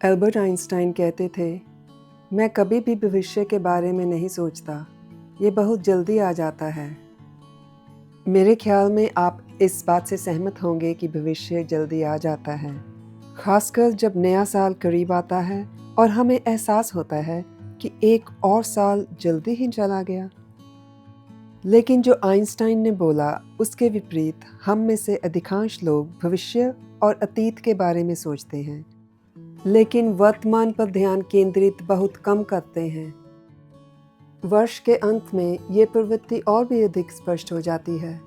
Albert Einstein कहते थे, मैं कभी भी भविष्य के बारे में नहीं सोचता, ये बहुत जल्दी आ जाता है। मेरे ख्याल में आप इस बात से सहमत होंगे कि भविष्य जल्दी आ जाता है, खासकर जब नया साल करीब आता है और हमें एहसास होता है कि एक और साल जल्दी ही चला गया। लेकिन जो आइंस्टाइन ने बोला उसके विपरीत हम में से अधिकांश लोग भविष्य और अतीत के बारे में सोचते हैं, लेकिन वर्तमान पर ध्यान केंद्रित बहुत कम करते हैं। वर्ष के अंत में ये प्रवृत्ति और भी अधिक स्पष्ट हो जाती है।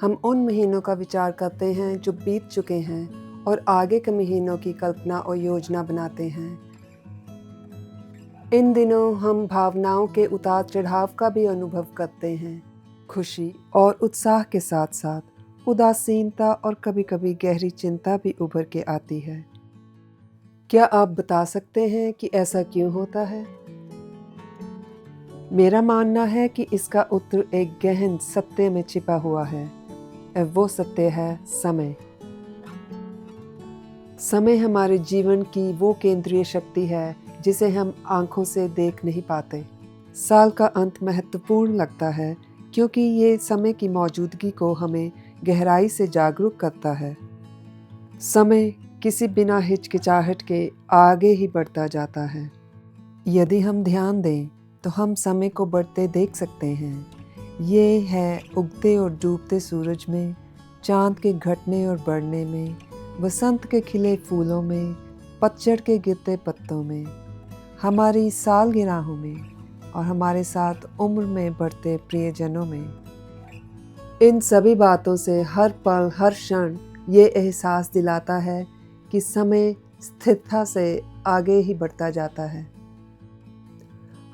हम उन महीनों का विचार करते हैं जो बीत चुके हैं और आगे के महीनों की कल्पना और योजना बनाते हैं। इन दिनों हम भावनाओं के उतार चढ़ाव का भी अनुभव करते हैं। खुशी और उत्साह के साथ साथ उदासीनता और कभी-कभी गहरी चिंता भी उभर के आती है। क्या आप बता सकते हैं कि ऐसा क्यों होता है? मेरा मानना है कि इसका उत्तर एक गहन सत्य में छिपा हुआ है और वो सत्य है समय। समय हमारे जीवन की वो केंद्रीय शक्ति है जिसे हम आंखों से देख नहीं पाते। साल का अंत महत्वपूर्ण लगता है क्योंकि ये समय की मौजूदगी को हमें गहराई से जागरूक करता है। समय किसी बिना हिचकिचाहट के आगे ही बढ़ता जाता है। यदि हम ध्यान दें तो हम समय को बढ़ते देख सकते हैं। ये है उगते और डूबते सूरज में, चांद के घटने और बढ़ने में, वसंत के खिले फूलों में, पतझड़ के गिरते पत्तों में, हमारी सालगिरहों में और हमारे साथ उम्र में बढ़ते प्रियजनों में। इन सभी बातों से हर पल हर क्षण ये एहसास दिलाता है कि समय स्थिरता से आगे ही बढ़ता जाता है।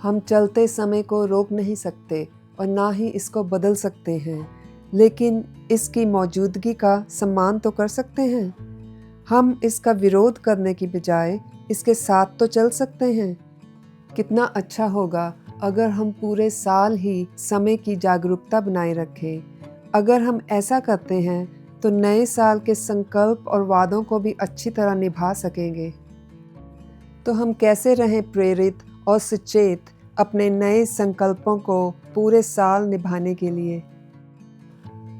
हम चलते समय को रोक नहीं सकते और ना ही इसको बदल सकते हैं, लेकिन इसकी मौजूदगी का सम्मान तो कर सकते हैं। हम इसका विरोध करने की बजाय इसके साथ तो चल सकते हैं। कितना अच्छा होगा अगर हम पूरे साल ही समय की जागरूकता बनाए रखें। अगर हम ऐसा करते हैं तो नए साल के संकल्प और वादों को भी अच्छी तरह निभा सकेंगे। तो हम कैसे रहें प्रेरित और सचेत अपने नए संकल्पों को पूरे साल निभाने के लिए?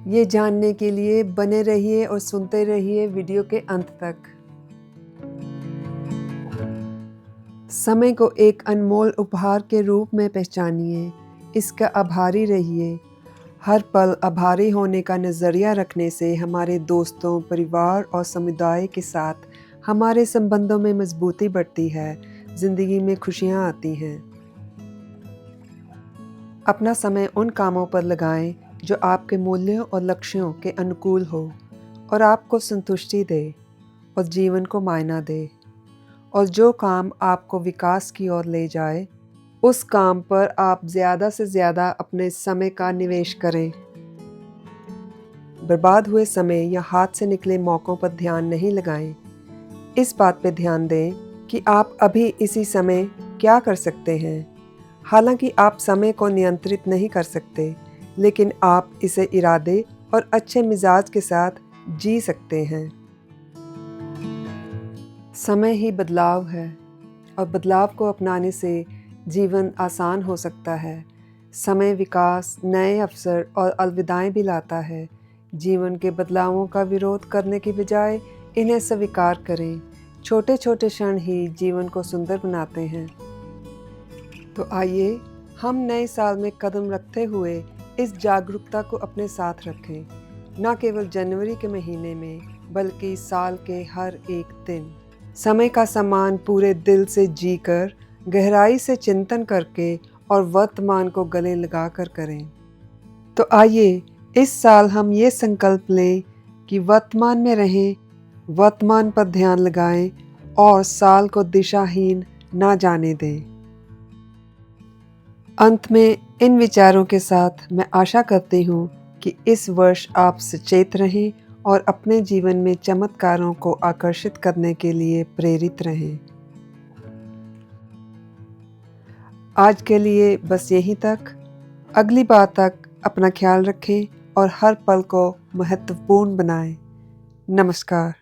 ये जानने के लिए बने रहिए और सुनते रहिए वीडियो के अंत तक। समय को एक अनमोल उपहार के रूप में पहचानिए, इसका आभारी रहिए। हर पल आभारी होने का नज़रिया रखने से हमारे दोस्तों, परिवार और समुदाय के साथ हमारे संबंधों में मजबूती बढ़ती है, ज़िंदगी में खुशियाँ आती हैं। अपना समय उन कामों पर लगाएं जो आपके मूल्यों और लक्ष्यों के अनुकूल हो और आपको संतुष्टि दे और जीवन को मायना दे। और जो काम आपको विकास की ओर ले जाए, उस काम पर आप ज़्यादा से ज़्यादा अपने समय का निवेश करें। बर्बाद हुए समय या हाथ से निकले मौक़ों पर ध्यान नहीं लगाएं। इस बात पर ध्यान दें कि आप अभी इसी समय क्या कर सकते हैं। हालांकि आप समय को नियंत्रित नहीं कर सकते, लेकिन आप इसे इरादे और अच्छे मिजाज के साथ जी सकते हैं। समय ही बदलाव है और बदलाव को अपनाने से जीवन आसान हो सकता है। समय विकास, नए अवसर और अलविदाएं भी लाता है। जीवन के बदलावों का विरोध करने की बजाय इन्हें स्वीकार करें। छोटे छोटे क्षण ही जीवन को सुंदर बनाते हैं। तो आइए हम नए साल में कदम रखते हुए इस जागरूकता को अपने साथ रखें, न केवल जनवरी के महीने में बल्कि साल के हर एक दिन। समय का सम्मान पूरे दिल से जीकर, गहराई से चिंतन करके और वर्तमान को गले लगाकर करें। तो आइए इस साल हम ये संकल्प लें कि वर्तमान में रहें, वर्तमान पर ध्यान लगाएं और साल को दिशाहीन ना जाने दें। अंत में इन विचारों के साथ मैं आशा करती हूँ कि इस वर्ष आप सचेत रहें और अपने जीवन में चमत्कारों को आकर्षित करने के लिए प्रेरित रहें। आज के लिए बस यहीं तक। अगली बार तक अपना ख्याल रखें और हर पल को महत्वपूर्ण बनाएं। नमस्कार।